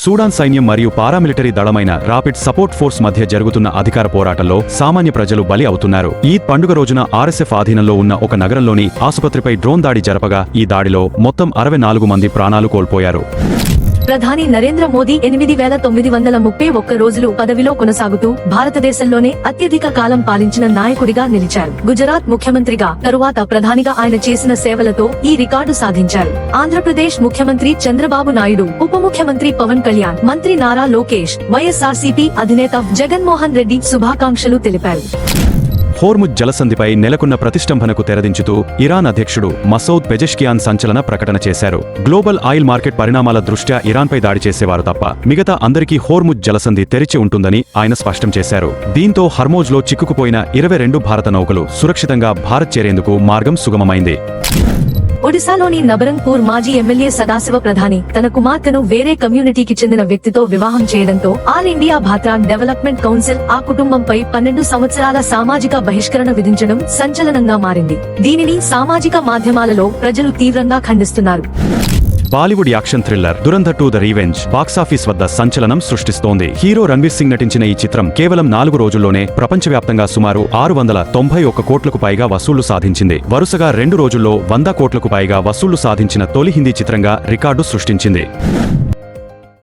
Sudan సైన్యం మరియు paramilitary దళమైన rapid support force మధ్య జరుగుతున్న అధికార పోరాటంలో సామాన్య ప్రజలు బలి అవుతున్నారు. ఈద్ పండుగ రోజున ఆర్ఎస్ఎఫ్ ఆధీనంలో ఉన్న ఒక నగరంలోని ఆసుపత్రిపై డ్రోన్ దాడి జరపగా ఈ దాడిలో మొత్తం 64 మంది ప్రాణాలు కోల్పోయారు. ప్రధాని నరేంద్ర మోదీ 8,931 రోజులు పదవిలో కొనసాగుతూ భారతదేశంలోనే అత్యధిక కాలం పాలించిన నాయకుడిగా నిలిచారు. గుజరాత్ ముఖ్యమంత్రిగా తరువాత ప్రధానిగా ఆయన చేసిన సేవలతో ఈ రికార్డు సాధించారు. ఆంధ్రప్రదేశ్ ముఖ్యమంత్రి చంద్రబాబు నాయుడు, ఉప ముఖ్యమంత్రి పవన్ కళ్యాణ్, మంత్రి నారా లోకేష్, వైఎస్ఆర్సీపీ అధినేత జగన్మోహన్ రెడ్డి శుభాకాంక్షలు తెలిపారు. హోర్ముజ్ జలసంధిపై నెలకొన్న ప్రతిష్టంభనకు తెరదించుతూ ఇరాన్ అధ్యక్షుడు మసౌద్ పెజెష్కియాన్ సంచలన ప్రకటన చేశారు. గ్లోబల్ ఆయిల్ మార్కెట్ పరిణామాల దృష్ట్యా ఇరాన్పై దాడి చేసేవారు తప్ప మిగతా అందరికీ హోర్ముజ్ జలసంధి తెరిచి ఉంటుందని ఆయన స్పష్టం చేశారు. దీంతో హర్మోజ్లో చిక్కుకుపోయిన 22 భారత నౌకలు సురక్షితంగా భారత్ చేరేందుకు మార్గం సుగమమైంది. ఒడిశాలోని నబరంగ్పూర్ మాజీ ఎమ్మెల్యే సదాశివ ప్రధాని తన కుమార్తెను వేరే కమ్యూనిటీకి చెందిన వ్యక్తితో వివాహం చేయడంతో ఆల్ ఇండియా భాత్రాన్ డెవలప్మెంట్ కౌన్సిల్ ఆ కుటుంబంపై 12 సంవత్సరాల సామాజిక బహిష్కరణ విధించడం సంచలనంగా మారింది. దీనిని సామాజిక మాధ్యమాలలో ప్రజలు తీవ్రంగా ఖండిస్తున్నారు. Bollywood action thriller Dhurandhar 2 the revenge box office వద్ద సంచలనం సృష్టిస్తోంది. హీరో రణ్వీర్ సింగ్ నటించిన ఈ చిత్రం కేవలం 4 రోజుల్లోనే ప్రపంచవ్యాప్తంగా సుమారు 691 కోట్లకు పైగా వసూళ్లు సాధించింది. వరుసగా 2 రోజుల్లో 100 కోట్లకు పైగా వసూళ్లు సాధించిన తొలి హిందీ చిత్రంగా రికార్డు సృష్టించింది.